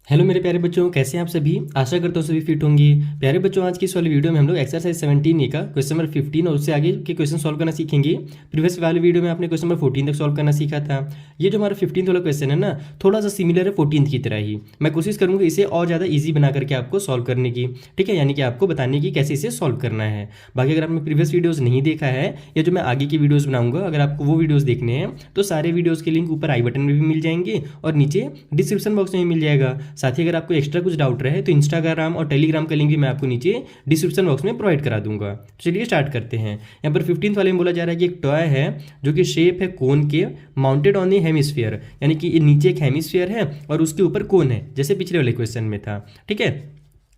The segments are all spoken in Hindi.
हेलो मेरे प्यारे बच्चों, कैसे हैं आप सभी। आशा करता हूँ सभी फिट होंगे। प्यारे बच्चों, आज की इस वाली वीडियो में हम लोग एक्सरसाइज 17 का क्वेश्चन नंबर 15 और उससे आगे के क्वेश्चन सॉल्व करना सीखेंगे। प्रीवियस वाली वीडियो में आपने क्वेश्चन नंबर 14 तक सॉल्व करना सीखा था। ये जो हमारा 15 वाला क्वेश्चन है ना, थोड़ा सा सिमिलर है 14 की तरह ही। मैं कोशिश करूँगा इसे और ज़्यादा ईजी बना करके आपको सॉल्व करने की, ठीक है, यानी कि आपको बताने की कैसे इसे सॉल्व करना है। बाकी अगर आपने प्रीवियस वीडियोज़ नहीं देखा है या जो मैं आगे की वीडियोज़ बनाऊंगा, अगर आपको वो वीडियोज़ देखने हैं तो सारे वीडियोज़ के लिंक ऊपर आई बटन में भी मिल जाएंगे और नीचे डिस्क्रिप्शन बॉक्स में भी मिल जाएगा। साथ ही अगर आपको एक्स्ट्रा कुछ डाउट रहे तो इंस्टाग्राम और टेलीग्राम का लिंक भी मैं आपको नीचे डिस्क्रिप्शन बॉक्स में प्रोवाइड करा दूंगा। तो चलिए स्टार्ट करते हैं। यहाँ पर 15th वाले में बोला जा रहा है कि एक टॉय है जो कि शेप है कोन के, माउंटेड ऑन द हेमिस्फीयर, यानी कि नीचे एक हेमिस्फीयर है और उसके ऊपर कोन है, जैसे पिछले वाले क्वेश्चन में था, ठीक है।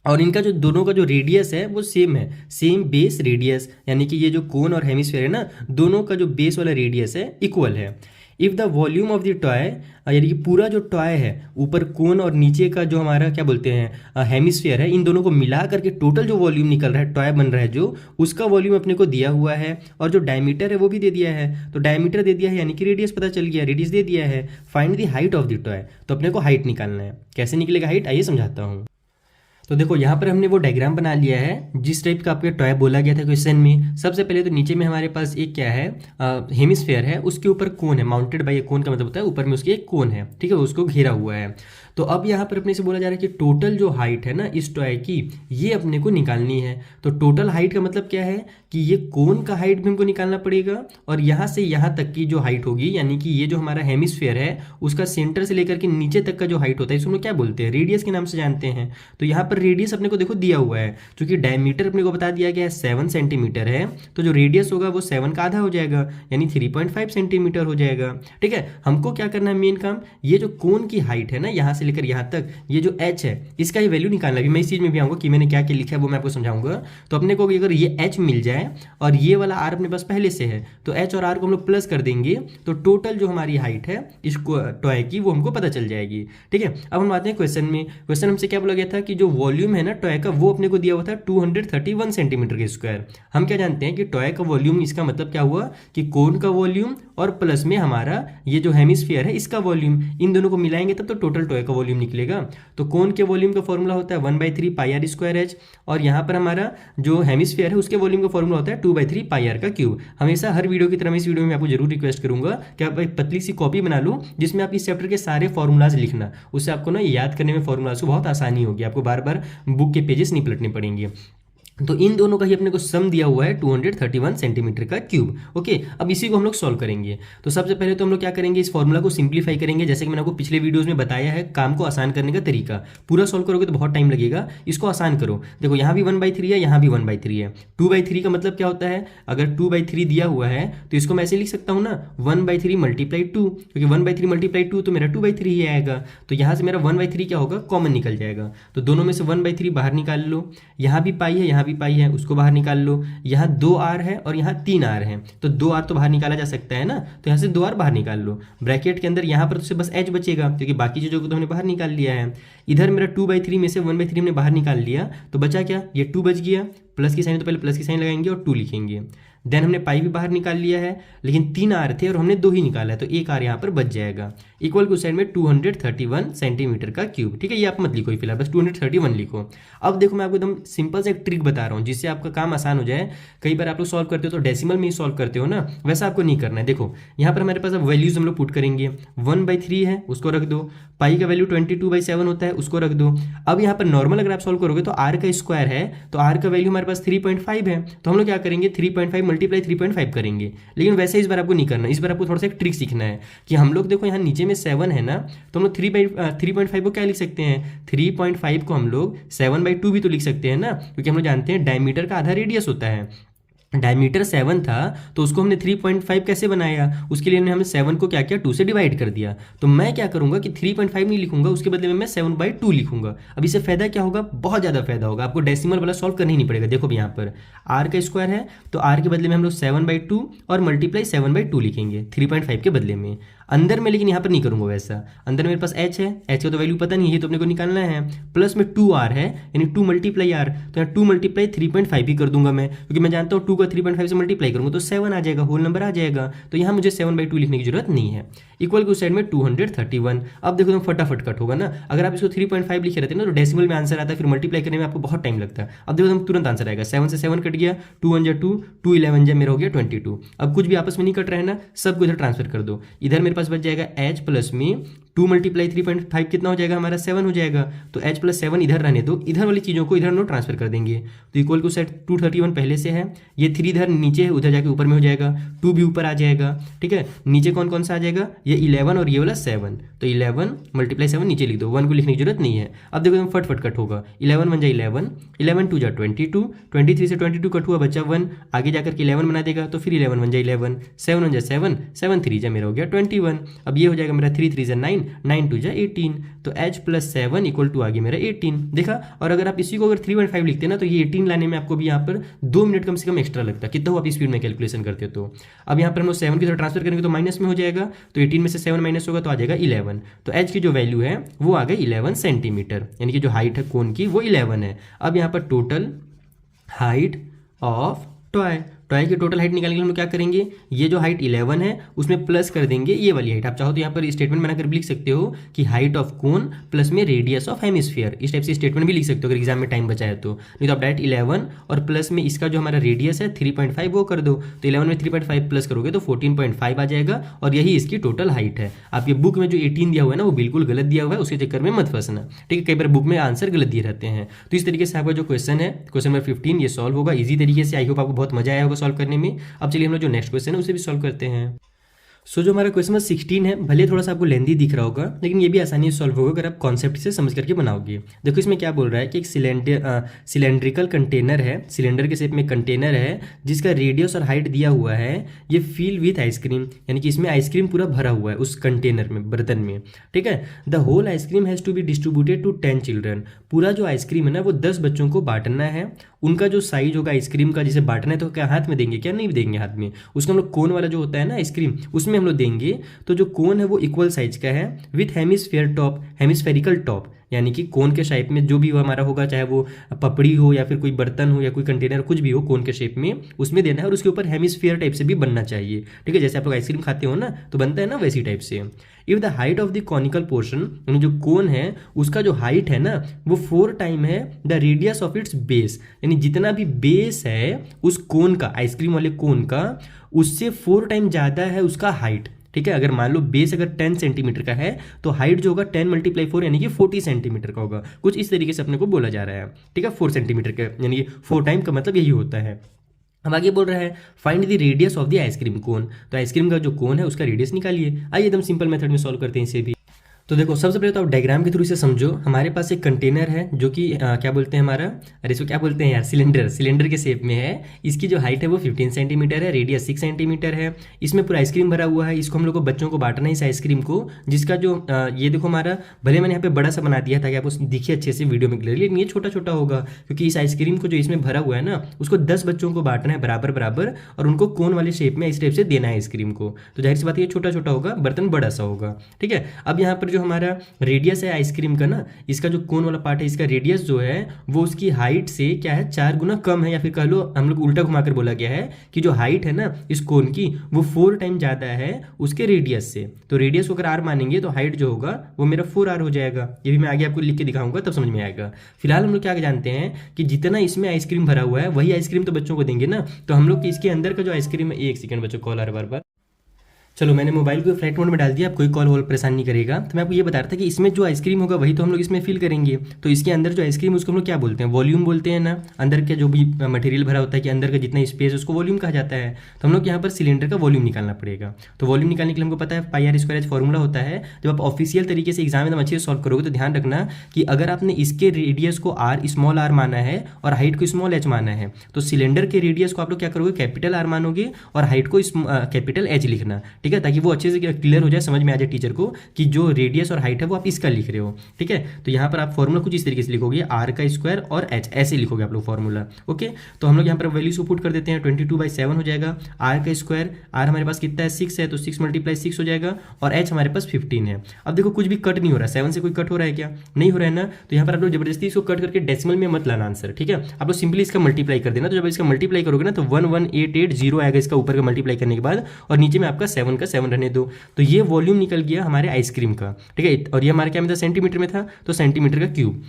और इनका जो दोनों का जो रेडियस है वो सेम है, सेम बेस रेडियस, यानी कि ये जो कोन और हेमिस्फीयर है ना, दोनों का जो बेस वाला रेडियस है इक्वल है। If the volume of the toy, यानी कि पूरा जो टॉय है, ऊपर कोन और नीचे का जो हमारा क्या बोलते हैं हेमिस्फीयर है, इन दोनों को मिला करके टोटल जो वॉल्यूम निकल रहा है, टॉय बन रहा है जो, उसका वॉल्यूम अपने को दिया हुआ है। और जो डायमीटर है वो भी दे दिया है, तो डायमीटर दे दिया है यानी कि रेडियस पता चल गया, रेडियस दे दिया है। Find the height of the toy, तो अपने को हाइट निकालना है। कैसे निकलेगा हाइट, आइए समझाता हूँ। तो देखो यहाँ पर हमने वो डायग्राम बना लिया है जिस टाइप का आपके टॉय बोला गया था क्वेश्चन में। सबसे पहले तो नीचे में हमारे पास एक क्या है, हेमिस्फेयर है, उसके ऊपर कोन है, माउंटेड बाय ए कोन का मतलब होता है ऊपर में उसके एक कोन है, ठीक है, उसको घेरा हुआ है। तो अब यहाँ पर अपने से बोला जा रहा है कि टोटल जो हाइट है ना इस टॉय की, ये अपने को निकालनी है। तो टोटल हाइट का मतलब क्या है कि ये कोन का हाइट भी हमको निकालना पड़ेगा और यहाँ से यहाँ तक की जो हाइट होगी, यानी कि ये जो हमारा हेमिस्फेयर है उसका सेंटर से लेकर के नीचे तक का जो हाइट होता है, इसको हम लोग क्या बोलते हैं, रेडियस के नाम से जानते हैं। तो यहाँ पर रेडियस अपने को देखो दिया हुआ है, क्योंकि डायमीटर अपने को बता दिया गया है 7 सेंटीमीटर है, तो जो रेडियस होगा वो 7 का आधा हो जाएगा, यानी 3.5 सेंटीमीटर हो जाएगा, ठीक है। हमको क्या करना है, मेन काम, ये जो कोन की हाइट है ना यहाँ से लेकर यहाँ तक, ये जो h है इसका ये वैल्यू निकालना है। मैं इस चीज़ में भी आऊँगा कि मैंने क्या क्या लिखा है वो मैं आपको समझाऊंगा। तो अपने को अगर ये h मिल जाए और ये वाला r अपने पास पहले से है, तो h और r को हम लोग प्लस कर देंगे, तो टोटल जो हमारी हाइट है इस टॉय की वो हमको पता चल जाएगी, ठीक है। अब हम आते हैं क्वेश्चन में। क्वेश्चन हमसे क्या बोला गया था कि जो वॉल्यूम है ना टॉय का, वो अपने को दिया हुआ था 231 सेंटीमीटर के स्क्वायर। हम क्या जानते हैं कि टॉय का वॉल्यूम, इसका मतलब क्या हुआ कि कोन का वॉल्यूम और प्लस में हमारा ये जो हेमिस्फीयर है इसका वॉल्यूम, इन दोनों को मिलाएंगे तब तो टोटल टॉय का वॉल्यूम निकलेगा। तो कोन के वॉल्यूम का फॉर्मूला होता है 1/3 पाई आर स्क्वायर एच, और यहाँ पर हमारा जो हेमिस्फीयर है उसके वॉल्यूम का फॉर्मूला होता है 2/3 पाई आर का क्यूब। हमेशा हर वीडियो की तरह मैं इस वीडियो में आपको जरूर रिक्वेस्ट करूंगा कि आप एक पतली सी कॉपी बना लो जिसमें आप इस चैप्टर के सारे फॉर्मूलाज लिखना, उससे आपको ना याद करने में फॉर्मूलाज को बहुत आसानी होगी, आपको बार बार बुक के पेजेस नहीं पलटने पड़ेंगे। तो इन दोनों का ही अपने को सम दिया हुआ है 231 सेंटीमीटर का क्यूब। ओके, अब इसी को हम लोग सॉल्व करेंगे। तो सबसे पहले तो हम लोग क्या करेंगे, इस फॉर्मूला को सिंप्लीफाई करेंगे, जैसे कि मैंने आपको पिछले वीडियोस में बताया है काम को आसान करने का तरीका। पूरा सॉल्व करोगे तो बहुत टाइम लगेगा, इसको आसान करो। देखो यहाँ भी 1/3 है, यहाँ भी 1/3 है। 2/3 का मतलब क्या होता है, अगर 2/3 दिया हुआ है तो इसको मैं ऐसे लिख सकता हूँ ना, 1/3 मल्टीप्लाई 2, क्योंकि 1/3 मल्टीप्लाई 2 तो मेरा 2/3 ही आएगा। तो यहाँ से मेरा 1/3 क्या होगा, कॉमन निकल जाएगा। तो दोनों में से 1/3 बाहर निकाल लो। यहाँ भी पाई है, यहाँ भी पाई है, उसको बाहर निकाल लो। यहाँ 2r है और यहाँ 3r है, तो 2r तो बाहर निकाला जा सकता है ना, तो यहाँ से 2r बाहर निकाल लो। ब्रैकेट के अंदर यहाँ पर तो बस h बचेगा, क्योंकि बाकी चीज़ों को तो हमने बाहर निकाल लिया है। इधर मेरा 2/3 में से 1/3 हमने बाहर निकाल लिया, तो बचा क्या, ये 2 बच गया। प्लस की साइन, तो पहले प्लस की साइन लगाएंगे और 2 लिखेंगे। देन हमने पाई भी बाहर निकाल लिया है, लेकिन 3 आर थे और हमने 2 ही निकाला है, तो एक आर यहाँ पर बच जाएगा। इक्वल टू साइड में 231 सेंटीमीटर का क्यूब, ठीक है। ये आप मत लिखो फिलहाल, बस 231 लिखो। अब देखो मैं आपको एकदम सिंपल से एक ट्रिक बता रहा हूँ जिससे आपका काम आसान हो जाए। कई बार आप लोग सॉल्व करते हो तो डेसिमल में ही सॉल्व करते हो ना, वैसा आपको नहीं करना है। देखो यहाँ पर हमारे पास अब वैल्यूज हम लोग पुट करेंगे। 1/3 है, उसको रख दो। पाई का वैल्यू 22/7 होता है, उसको रख दो। अब यहाँ पर नॉर्मल अगर आप सॉल्व करोगे तो आर का स्क्वायर है, तो आर का वैल्यू हमारे पास 3.5 है, तो हम लोग क्या करेंगे, 3.5 मल्टीप्लाई 3.5 करेंगे। लेकिन वैसे इस बार आपको नहीं करना, इस बार आपको थोड़ा सा एक ट्रिक सीखना है कि हम लोग देखो यहाँ नीचे में 7 है ना, तो हम लोग 3.5 को क्या लिख सकते हैं, 3.5 को हम लोग 7/2 भी तो लिख सकते हैं ना, क्योंकि हम लोग जानते हैं डायमीटर का आधा रेडियस होता है। डायमीटर 7 था तो उसको हमने 3.5 कैसे बनाया, उसके लिए हमने 7 को क्या किया, 2 से डिवाइड कर दिया। तो मैं क्या करूंगा कि 3.5 नहीं लिखूंगा, उसके बदले में मैं 7/2 लिखूंगा। अब इससे फायदा क्या होगा, बहुत ज़्यादा फायदा होगा, आपको डेसिमल वाला सॉल्व करना ही नहीं पड़ेगा। देखो यहाँ पर आर का स्क्वायर है, तो आर के बदले में हम लोग 7/2 और मल्टीप्लाई 7/2 लिखेंगे 3.5 के बदले में। अंदर में लेकिन यहाँ पर नहीं करूँगा वैसा। अंदर मेरे पास h है, h का तो वैल्यू पता नहीं है, तो अपने को निकालना है। प्लस में 2r है, यानी 2 मल्टीप्लाई r, तो यहाँ 2 मल्टीप्लाई 3.5 ही कर दूंगा मैं, क्योंकि मैं जानता हूँ 2 का 3.5 से मल्टीप्लाई करूँगा तो 7 आ जाएगा, होल नंबर आ जाएगा। तो यहाँ मुझे 7/2 लिखने की जरूरत नहीं है। इक्वल के उस साइड में 231। अब देखो तुम फटाफट कट होगा ना, अगर आप इसको 3.5 लिखे रहते ना तो डेसिमल में आंसर आता है, फिर मल्टीप्लाई करने में आपको बहुत टाइम लगता है। अब देखो तुम तुरंत आंसर आएगा, 7 से 7 कट गया, 2 1 जा 2, 2 11 जा मेरा हो गया 22। अब कुछ भी आपस में नहीं कट रहा है ना, सबको इधर ट्रांसफर कर दो। इधर मेरे पास बच जाएगा h प्लस में 2 मल्टीप्लाई 3.5 कितना हो जाएगा हमारा, 7 हो जाएगा। तो h प्लस 7 इधर रहने दो, इधर वाली चीज़ों को इधर हम लोग ट्रांसफर कर देंगे। तो इक्वल टू सेट 231 पहले से है, ये 3 इधर नीचे है, उधर जाके ऊपर में हो जाएगा, 2 भी ऊपर आ जाएगा। ठीक है, नीचे कौन कौन सा आ जाएगा, ये 11 और ये वाला 7, तो 11 मल्टीप्लाई 7 नीचे लिख दो, 1 को लिखने की जरूरत नहीं है। अब देखो फट फट कट होगा, 11 1 जा 11, 11 2 जा 22, 23 से 22 कट हुआ, बचा 1, आगे जाकर के 11 बना देगा, तो फिर 11 1 जा 11, 7 1 जा 7, 7 3 जा मेरा हो गया 21। अब ये हो जाएगा मेरा 3 3 जा 9, 9 2 जा 18, तो h प्लस 7 इक्वल टू आ गया मेरा 18। देखा, और अगर आप इसी को अगर 3.5 लिखते हैं ना, तो ये 18 लाने में आपको भी यहाँ पर 2 मिनट कम से कम एक्स्ट्रा लगता है, कितना हो आप स्पीड में कैलकुलेशन करते हो। तो अब यहाँ पर हम लोग 7 की तरफ ट्रांसफर करेंगे तो माइनस में हो जाएगा, तो 18 में से 7 माइनस होगा तो आ जाएगा 11। तो h की जो वैल्यू है वो आ गई 11 सेंटीमीटर, यानी कि जो हाइट है कोन की वो 11 है। अब यहाँ पर total height of toy, toy की टोटल हाइट निकालने के लिए हम लोग क्या करेंगे, ये जो हाइट 11 है उसमें प्लस कर देंगे ये वाली हाइट। आप चाहो तो यहाँ पर स्टेटमेंट बनाकर भी लिख सकते हो कि हाइट ऑफ कोन प्लस में रेडियस ऑफ हेमिस्फीयर, इस टाइप से स्टेटमेंट भी लिख सकते हो अगर एग्जाम में टाइम बचा है तो। नहीं तो आप डायरेक्ट 11 और प्लस में इसका जो हमारा रेडियस है 3.5 वो कर दो, तो 11 में 3.5 प्लस करोगे तो 14.5 आ जाएगा, और यही इसकी टोटल हाइट है। आपके बुक में जो 18 दिया हुआ है ना वो बिल्कुल गलत दिया हुआ है, उसके चक्कर में मत फंसना। ठीक है, कई बार बुक में आंसर गलत दिए रहते हैं। तो इस तरीके से आपका जो क्वेश्चन है, क्वेश्चन नंबर 15, ये सॉल्व होगा ईजी तरीके से। आई होप आपको बहुत मजा आया होगा सॉल्व करने में। अब चलिए हम लोग जो नेक्स्ट क्वेश्चन है उसे भी सॉल्व करते हैं। सो जो हमारा क्वेश्चन नंबर 16 है, भले थोड़ा सा आपको लेंदी दिख रहा होगा, लेकिन ये भी आसानी से सॉल्व होगा अगर आप कॉन्सेप्ट से समझ करके बनाओगे। देखो इसमें क्या बोल रहा है कि एक सिलेंड्रिकल कंटेनर है, सिलेंडर के शेप में कंटेनर है जिसका रेडियस और हाइट दिया हुआ है, ये फिल विथ आइसक्रीम, यानी कि इसमें आइसक्रीम पूरा भरा हुआ है उस कंटेनर में, बर्तन में। ठीक है, the whole ice cream has to be distributed to 10 children, पूरा जो आइसक्रीम है ना वो 10 बच्चों को बांटना है। उनका जो साइज होगा आइसक्रीम का, जिसे बांटना है तो क्या हाथ में देंगे, क्या नहीं देंगे हाथ में, उसको हम लोग कोन वाला जो होता है ना आइसक्रीम उसमें हम लोग देंगे। तो जो कोन है वो इक्वल साइज का है with hemisphere top, hemispherical top, यानी कि कोन के शेप में जो भी वो हमारा होगा, चाहे वो पपड़ी हो या फिर कोई बर्तन हो या कोई कंटेनर, कुछ भी हो कोन के शेप में उसमें देना है, और उसके ऊपर हेमिस्फीयर टाइप से भी बनना चाहिए। ठीक है, जैसे आप लोग आइसक्रीम खाते हो ना तो बनता है ना वैसी टाइप से। If the height of the conical portion, यानी जो कोन है उसका जो हाइट है ना वो 4 टाइम है the radius of its base, यानी जितना भी बेस है उस कोन का, आइसक्रीम वाले कोन का, उससे 4 टाइम ज़्यादा है उसका हाइट। ठीक है, अगर मान लो बेस अगर 10 सेंटीमीटर का है तो हाइट जो होगा 10 × 4 यानी कि 40 सेंटीमीटर का होगा, कुछ इस तरीके से अपने को बोला जा रहा है। ठीक है, 4 सेंटीमीटर का, यानी कि 4 टाइम का मतलब यही होता है। अब आगे बोल रहा है find the radius of the ice cream cone, तो आइसक्रीम का जो कोन है उसका रेडियस निकालिए। आइए एकदम सिंपल मेथड में सॉल्व करते हैं इसे भी। तो देखो सबसे पहले तो आप डायग्राम के थ्रू इसे समझो। हमारे पास एक कंटेनर है जो कि क्या बोलते हैं हमारा, अरे इसको क्या बोलते हैं यार, सिलेंडर, सिलेंडर के शेप में है। इसकी जो हाइट है वो 15 सेंटीमीटर है, रेडियस 6 सेंटीमीटर है। इसमें पूरा आइसक्रीम भरा हुआ है, इसको हम लोग को बच्चों को बांटना है इस आइसक्रीम को, जिसका जो ये देखो हमारा, भले मैंने यहाँ पे बड़ा सा बना दिया ताकि आपको दिखे अच्छे से वीडियो में क्लियरली, लेकिन ये छोटा छोटा होगा क्योंकि इस आइसक्रीम को जो इसमें भरा हुआ है ना उसको 10 बच्चों को बांटना है बराबर बराबर, और उनको कोन वाले शेप में इस टाइप से देना है आइसक्रीम को। तो जाहिर सी बात है ये छोटा छोटा होगा, बर्तन बड़ा सा होगा। ठीक है, अब यहाँ पर जो हमारा रेडियस है आइसक्रीम का ना, इसका जो कोन वाला पार्ट है इसका रेडियस जो है वो उसकी हाइट से क्या है 4 गुना कम है, या फिर कह लो हम लोग उल्टा घुमाकर बोला गया है कि जो हाइट है ना इस कोन की वो 4 टाइम ज़्यादा है उसके रेडियस से। तो रेडियस को अगर आर मानेंगे तो हाइट जो होगा वो मेरा 4r हो जाएगा। ये भी मैं आगे आपको लिख के दिखाऊंगा तब समझ में आएगा। फिलहाल हम लोग क्या जानते हैं कि जितना इसमें आइसक्रीम भरा हुआ है वही आइसक्रीम तो बच्चों को देंगे ना, तो हम लोग इसके अंदर का जो आइसक्रीम है, एक सेकंड बच्चों कॉल आ रहा है बार। चलो मैंने मोबाइल को फ्लाइट मोड में डाल दिया, अब कोई कॉल वॉल परेशान नहीं करेगा। तो मैं आपको ये बता रहा था कि इसमें जो आइसक्रीम होगा वही तो हम लोग इसमें फिल करेंगे। तो इसके अंदर जो आइसक्रीम उसको हम लोग क्या बोलते हैं, वॉल्यूम बोलते हैं ना। अंदर का जो भी मटेरियल भरा होता है कि अंदर का जितना स्पेस उसको वॉल्यूम कहा जाता है। तो हम लोग यहाँ पर सिलेंडर का वॉल्यूम निकालना पड़ेगा। तो वॉल्यूम निकालने के लिए हमको पता है πr² फॉर्मूला होता है। जब आप ऑफिशियल तरीके से एग्जाम में अच्छे से सॉल्व करोगे तो ध्यान रखना कि अगर आपने इसके रेडियस को स्मॉल r माना है और हाइट को स्मॉल h माना है, तो सिलेंडर के रेडियस को आप लोग क्या करोगे, कैपिटल R मानोगे और हाइट को कैपिटल H लिखना। ठीक है, ताकि वो अच्छे से क्लियर हो जाए, समझ में आ जाए टीचर को कि जो रेडियस और हाइट है वो आप इसका लिख रहे हो। ठीक है, तो यहाँ पर आप फॉर्मूला कुछ इस तरीके से लिखोगे, आर का स्क्वायर और एच, ऐसे लिखोगे आप लोग फॉर्मूला। ओके, तो हम लोग यहाँ पर वैल्यूज को पुट कर देते हैं। 22/7 हो जाएगा, आर का स्क्वायर, आर हमारे पास कितना है 6 है, तो 6 × 6 हो जाएगा, और एच हमारे पास 15 है। अब देखो कुछ भी कट नहीं हो रहा, 7 से कोई कट हो रहा है क्या, नहीं हो रहा है ना, तो यहाँ पर आप लोग जबरदस्ती इसको कट करके डेसिमल में मत लाना आंसर। ठीक है, आप लोग सिंपली इसका मल्टीप्लाई कर देना, तो जब इसका मल्टीप्लाई करोगे ना तो 11880 आएगा इसका ऊपर का मल्टीप्लाई करने के बाद, और नीचे में आपका 7 का 7 रहने दो, तो ये वॉल्यूम निकल गया हमारे आइसक्रीम का। ठीक है, और ये हमारे क्या में था, सेंटीमीटर में था, तो सेंटीमीटर का क्यूब।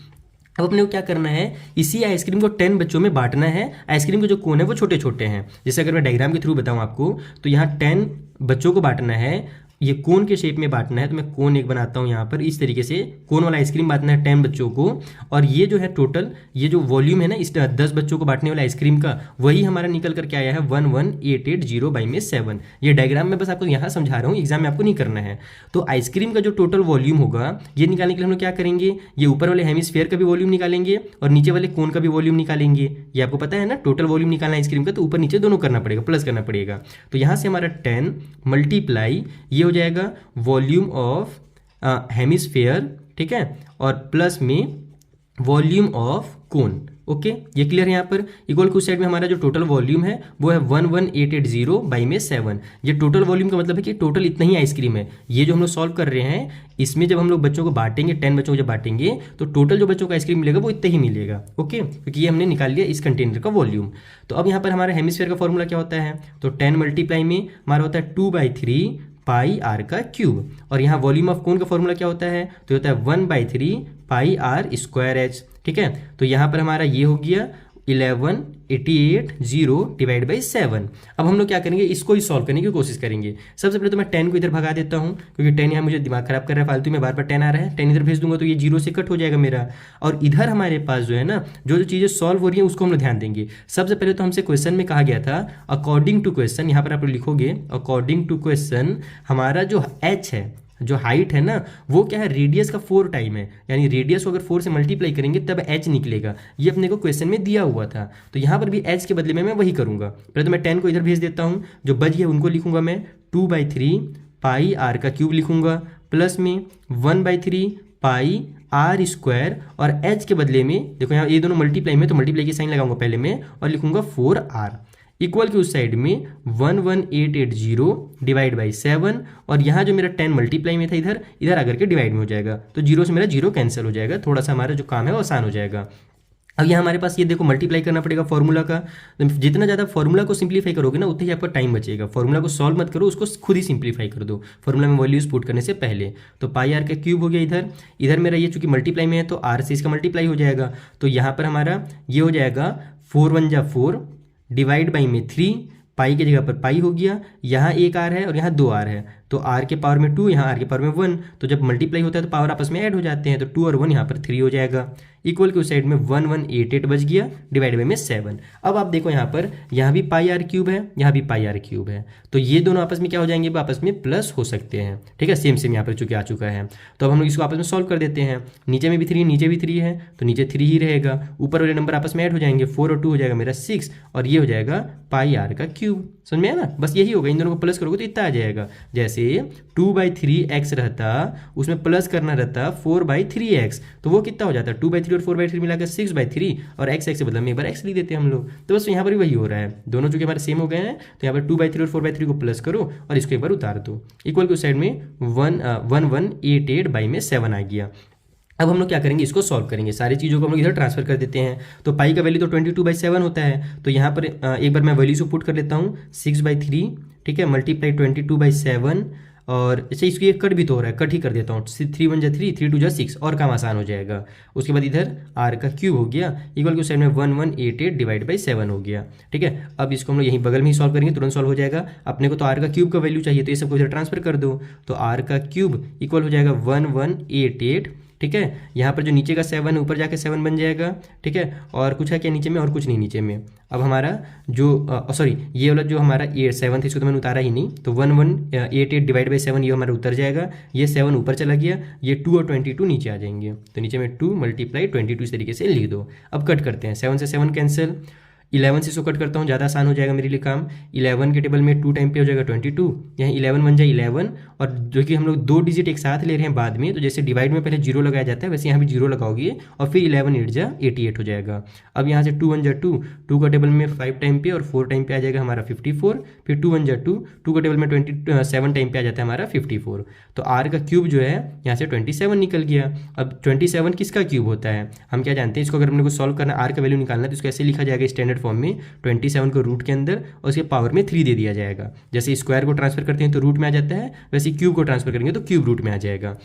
अब अपने को क्या करना है, इसी आइसक्रीम को 10 बच्चों में बांटना है। आइसक्रीम के जो कोन है वो छोटे छोटे हैं, जैसे अगर मैं डायग्राम के थ्रू बताऊं आपको, तो यहाँ 10 बच्चों को बांटना है, ये कोन के शेप में बांटना है। तो मैं कोन एक बनाता हूँ यहाँ पर, इस तरीके से कोन वाला आइसक्रीम बांटना है 10 बच्चों को, और ये जो है टोटल, ये जो वॉल्यूम है ना इस 10 बच्चों को बांटने वाला आइसक्रीम का, वही हमारा निकल कर क्या आया है 11880/7। ये डायग्राम में बस आपको यहाँ समझा रहा हूँ, एग्जाम में आपको नहीं करना है। तो आइसक्रीम का जो टोटल वॉल्यूम होगा, ये निकालने के लिए हम लोग क्या करेंगे, ये ऊपर वाले हेमिस्फीयर का भी वॉल्यूम निकालेंगे और नीचे वाले कोन का भी वॉल्यूम निकालेंगे। ये आपको पता है ना, टोटल वॉल्यूम निकालना आइसक्रीम का, तो ऊपर नीचे दोनों करना पड़ेगा, प्लस करना पड़ेगा। तो यहाँ से हमारा 10 मल्टीप्लाई ये हो जाएगा वॉल्यूम ऑफ हेमिस्फेयर, ठीक है, और प्लस में वॉल्यूम ऑफ कोन। ओके, ये क्लियर है। यहाँ पर इक्वल टू साइड में हमारा जो टोटल वॉल्यूम है वो है 11880/7। ये टोटल वॉल्यूम का मतलब है कि टोटल इतना ही आइसक्रीम है। ये जो हम लोग सॉल्व कर रहे हैं, इसमें जब हम लोग बच्चों को बांटेंगे, 10 बच्चों को जब बांटेंगे, तो टोटल जो बच्चों को आइसक्रीम मिलेगा वो इतना ही मिलेगा। ओके, क्योंकि ये हमने निकाल लिया इस कंटेनर का वॉल्यूम। तो अब यहाँ पर हमारा हेमिस्फीयर का फॉर्मूला क्या होता है, तो 10 मल्टीप्लाई में हमारा होता है 2/3 पाई आर का क्यूब, और यहाँ वॉल्यूम ऑफ कोन का फॉर्मूला क्या होता है, तो होता है 1/3 पाई आर स्क्वायर एच। ठीक है, तो यहाँ पर हमारा ये हो गया 11880/7। अब हम लोग क्या करेंगे, इसको ही सॉल्व करने की कोशिश करेंगे। सबसे पहले तो मैं 10 को इधर भगा देता हूँ, क्योंकि 10 यहाँ मुझे दिमाग खराब कर रहा है, फालतू में बार बार 10 आ रहा है। 10 इधर भेज दूंगा तो ये 0 से कट हो जाएगा मेरा, और इधर हमारे पास जो है ना, जो चीज़ें सॉल्व हो रही है उसको हम लोग ध्यान देंगे। सबसे पहले तो हमसे क्वेश्चन में कहा गया था, अकॉर्डिंग टू क्वेश्चन, यहाँ पर आप लिखोगे अकॉर्डिंग टू क्वेश्चन, हमारा जो एच है, जो हाइट है ना, वो क्या है, रेडियस का 4 टाइम है, यानी रेडियस को अगर 4 से मल्टीप्लाई करेंगे तब एच निकलेगा। ये अपने को क्वेश्चन में दिया हुआ था, तो यहाँ पर भी एच के बदले में मैं वही करूँगा। पहले तो मैं 10 को इधर भेज देता हूँ, जो बच गया उनको लिखूंगा मैं 2/3 पाई आर का क्यूब लिखूंगा, प्लस में 1/3 पाई आर स्क्वायर, और एच के बदले में देखो यहाँ ये दोनों मल्टीप्लाई में, तो मल्टीप्लाई की साइन लगाऊंगा पहले में, और लिखूंगा 4r इक्वल की उस साइड में 11880/7, और यहाँ जो मेरा 10 मल्टीप्लाई में था इधर इधर आकर के डिवाइड में हो जाएगा, तो 0 से मेरा 0 कैंसिल हो जाएगा, थोड़ा सा हमारा जो काम है वो आसान हो जाएगा। अब यहाँ हमारे पास ये देखो मल्टीप्लाई करना पड़ेगा फॉर्मूला का, तो जितना ज़्यादा फॉर्मूला को सिंप्लीफाई करोगे ना उतना ही आपका टाइम बचेगा। फॉर्मूला को सॉल्व मत करो, उसको खुद ही सिंप्लीफाई कर दो फॉर्मूला में वैल्यूज पुट करने से पहले। तो पाई आर का क्यूब हो गया इधर, इधर मेरा ये चूंकि मल्टीप्लाई में है तो आर से इसका मल्टीप्लाई हो जाएगा, तो यहाँ पर हमारा ये हो जाएगा 4 × 1 = 4 डिवाइड बाई में 3, पाई की जगह पर पाई हो गया, यहाँ एक आर है और यहाँ 2 आर है, तो आर के पावर में 2, यहाँ आर के पावर में 1, तो जब मल्टीप्लाई होता है तो पावर आपस में ऐड हो जाते हैं, तो 2 और 1 यहाँ पर 3 हो जाएगा, इक्वल के उस साइड में 1188 बच गया, डिवाइड बाई में 7। अब आप देखो यहाँ पर, यहाँ भी पाई आर क्यूब है, यहाँ भी पाई आर क्यूब है, तो ये दोनों आपस में क्या हो जाएंगे, आपस में प्लस हो सकते हैं। ठीक है, सेम सेम यहाँ पर चूंकि आ चुका है, तो अब हम लोग इसको आपस में सॉल्व कर देते हैं। नीचे में भी 3, नीचे भी 3 है, तो नीचे 3 ही रहेगा, ऊपर वाले नंबर आपस में ऐड हो जाएंगे, 4 और 2 हो जाएगा मेरा 6, और ये हो जाएगा पाई आर का क्यूब। समझ में आया ना, बस यही होगा, इन दोनों को प्लस करोगे तो इतना आ जाएगा। जैसे 2/3x रहता, उसमें प्लस करना रहता 4/3x, तो वो कितना हो जाता है, 2/3 और 4/3 मिलाकर 6/3, और x से बदला में एक बार x लिख देते हैं हम लोग। तो बस यहाँ पर भी वही हो रहा है, दोनों चूंकि हमारे सेम हो गए हैं, तो यहाँ पर 2/3 और 4/3 को प्लस करो और इसको एक बार उतार दो, इक्वल के उस साइड में 1188/7 आ गया। अब हम लोग क्या करेंगे, इसको सॉल्व करेंगे, सारी चीज़ों को हम लोग इधर ट्रांसफर कर देते हैं। तो पाई का वैल्यू तो 22/7 होता है, तो यहाँ पर एक बार मैं वैल्यूज को पुट कर लेता हूँ, 6/3, ठीक है, मल्टीप्लाई 22/7, और अच्छा इसको ये कट भी तो हो रहा है, कट ही कर देता हूँ, 3 × 1 = 3, 3 × 2 = 6, और काम आसान हो जाएगा। उसके बाद इधर आर का क्यूब हो गया, इक्वल के साइड में 1188/7 हो गया। ठीक है, अब इसको हम लोग यहीं बगल में ही सॉल्व करेंगे, तुरंत सॉल्व हो जाएगा। अपने को तो आर का क्यूब का वैल्यू चाहिए, तो ये सबको इधर ट्रांसफर कर दो, तो आर का क्यूब इक्वल हो जाएगा 1188। ठीक है, यहाँ पर जो नीचे का 7 है ऊपर जाके 7 बन जाएगा। ठीक है, और कुछ है क्या नीचे में, और कुछ नहीं नीचे में। अब हमारा जो सॉरी ये वाला जो हमारा 7 था इसको तो मैंने उतारा ही नहीं, तो 1188/7 ये हमारा उतर जाएगा, ये 7 ऊपर चला गया, ये 2 और 22 नीचे आ जाएंगे, तो नीचे में 2 × 22 इस तरीके से लिख दो। अब कट करते हैं, 7 से 7 कैंसिल, 11 से इसको कट करता हूँ, ज़्यादा आसान हो जाएगा मेरे लिए काम। 11 के टेबल में 2 टाइम पे हो जाएगा 22, यहाँ 11 बन जाए 11, और जो कि हम लोग 2 डिजिट एक साथ ले रहे हैं बाद में, तो जैसे डिवाइड में पहले 0 लगाया जाता है वैसे यहाँ भी 0 लगाओगे और फिर 11 8 जा 88 हो जाएगा। अब यहाँ से 2 1 जा 2, 2 का टेबल में 5 टाइम पे और 4 टाइम पे आ जाएगा हमारा 54, फिर 2 1 जा 2, 2 का टेबल में 27 टाइम पे आ जाता है हमारा 54। तो आर का क्यूब जो है यहाँ से 27 निकल गया। अब 27 किसका क्यूब होता है हम क्या जानते हैं, इसको अगर हमने को सॉल्व करना, आर का वैल्यू निकालना है तो इसको ऐसे लिखा जाएगा स्टैंडर्ड फॉर्म में, 27 को रूट के अंदर और उसके पावर में 3 दे दिया जाएगा। जैसे स्क्वायर को ट्रांसफर करते हैं तो रूट में आ जाता है, वैसे क्यूब को ट्रांसफर करेंगे तो क्यूब रूट में आ जाएगा।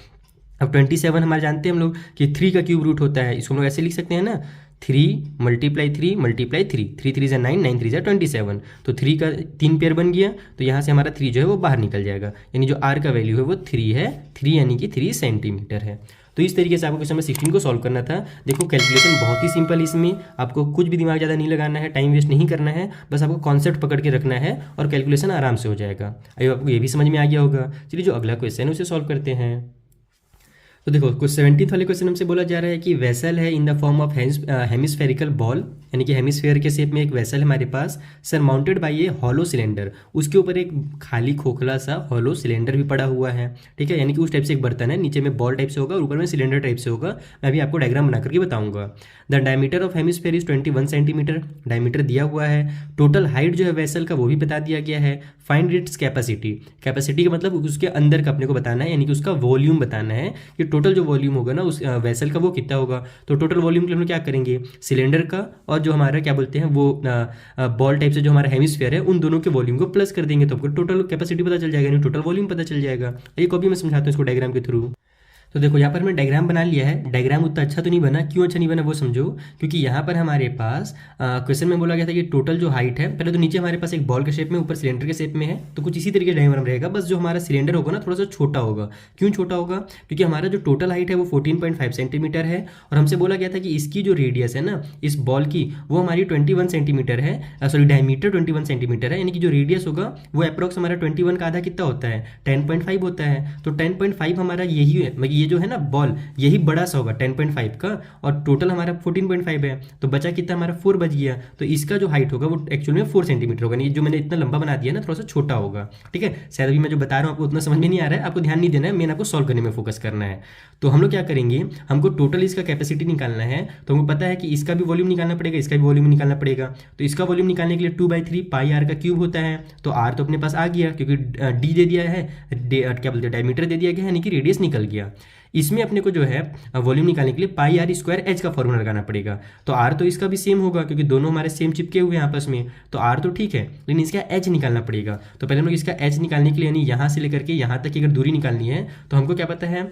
अब 27 हमारे जानते हैं हम लोग कि 3 का क्यूब रूट होता है, इसको हम लोग ऐसे लिख सकते हैं ना, 3 मल्टीप्लाई 3 मल्टीप्लाई 3, 3 3 9, 9 3 27, तो 3 का 3 पेयर बन गया, तो यहाँ से हमारा 3 जो है वो बाहर निकल जाएगा, यानी जो आर का वैल्यू है वो 3 है, 3 यानी कि 3 सेंटीमीटर है। तो इस तरीके से आपको क्वेश्चन नंबर 16 को सॉल्व करना था। देखो कैलकुलेशन बहुत ही सिंपल, इसमें आपको कुछ भी दिमाग ज़्यादा नहीं लगाना है, टाइम वेस्ट नहीं करना है, बस आपको कॉन्सेप्ट पकड़ के रखना है और कैलकुलेशन आराम से हो जाएगा। अभी आपको ये भी समझ में आ गया होगा। चलिए जो अगला क्वेश्चन है उसे सॉल्व करते हैं। तो देखो कुछ 17th वाले क्वेश्चन हमसे बोला जा रहा है कि वेसल है in the form of hemispherical ball, यानी कि हेमिस्फेयर के शेप में एक वेसल है हमारे पास, surmounted by a hollow cylinder, उसके ऊपर एक खाली खोखला सा हॉलो सिलेंडर भी पड़ा हुआ है, ठीक है, यानी कि उस टाइप से एक बर्तन है, नीचे में बॉल टाइप से होगा और ऊपर में सिलेंडर टाइप से होगा। मैं भी आपको डायग्राम बना करके बताऊंगा। The diameter of hemisphere is 21 centimetre, diameter दिया हुआ है। टोटल हाइट जो है वेसल का वो भी बता दिया गया है। फाइंड इट्स कैपेसिटी, कैपेसिटी का मतलब उसके अंदर का अपने को बताना है, यानी कि उसका वॉल्यूम बताना है कि टोटल जो वॉल्यूम होगा ना उस वेसल का वो कितना होगा। तो टोटल वॉल्यूम के लिए हम क्या करेंगे, सिलेंडर का और जो हमारा क्या बोलते हैं वो बॉल टाइप से जो हमारा हेमिस्फीयर है उन दोनों के वॉल्यूम को प्लस कर देंगे तो आपको टोटल कैपेसिटी पता चल जाएगा, यानी टोटल वॉल्यूम पता चल जाएगा। ये कॉपी में समझाता हूँ इसको डायग्राम के थ्रू। तो देखो यहाँ पर मैंने डायग्राम बना लिया है। डायग्राम उतना अच्छा तो नहीं बना, क्यों अच्छा नहीं बना वो समझो, क्योंकि यहाँ पर हमारे पास क्वेश्चन में बोला गया था कि टोटल जो हाइट है, पहले तो नीचे हमारे पास एक बॉल के शेप में, ऊपर सिलेंडर के शेप में है, तो कुछ इसी तरीके का डायग्राम रहेगा, बस जो हमारा सिलेंडर होगा ना थोड़ा सा छोटा होगा। क्यों छोटा होगा, क्योंकि हमारा जो टोटल हाइट है वो 14.5 सेंटीमीटर है और हमसे बोला गया था कि इसकी जो रेडियस है ना इस बॉल की वो हमारी 21 सेंटीमीटर है, सॉरी डायमीटर 21 सेंटीमीटर है, यानी कि जो रेडियस होगा वो अप्रॉक्स हमारा 21 का आधा कितना होता है 10.5 होता है। तो 10.5 हमारा यही है, मतलब ये जो है ना बॉल यही बड़ा सा होगा 10.5 का, और टोटल हमारा 14.5 है, तो बचा कितना हमारा 4 बच गया। तो इसका जो हाइट होगा वो एक्चुअल में 4 सेंटीमीटर होगा, ये जो मैंने इतना लंबा बना दिया ना थोड़ा सा छोटा होगा, ठीक है। शायद अभी मैं जो बता रहा हूँ आपको उतना समझ में नहीं आ रहा है, आपको ध्यान नहीं देना है, मेन आपको सॉल्व करने में फोकस करना है। तो हम लोग क्या करेंगे, हमको टोटल इसका कैपेसिटी निकालना है, तो हमको पता है कि इसका भी वॉल्यूम निकालना पड़ेगा, इसका भी वॉल्यूम निकालना पड़ेगा। तो इसका वॉल्यूम निकालने के लिए 2/3 पाई आर का क्यूब होता है, तो आर तो अपने पास आ गया क्योंकि डी दे दिया है, क्या बोलते हैं डायमीटर दे दिया गया है, यानी कि रेडियस निकल गया। इसमें अपने को जो है वॉल्यूम निकालने के लिए पाई आर स्क्वायर एच का फॉर्मूला लगाना पड़ेगा। तो आर तो इसका भी सेम होगा क्योंकि दोनों हमारे सेम चिपके हुए हैं आपस में, तो आर तो ठीक है, लेकिन इसका एच निकालना पड़ेगा। तो पहले हम लोग इसका एच निकालने के लिए, यानी यहाँ से लेकर के यहाँ तक की अगर दूरी निकालनी है तो हमको क्या पता है,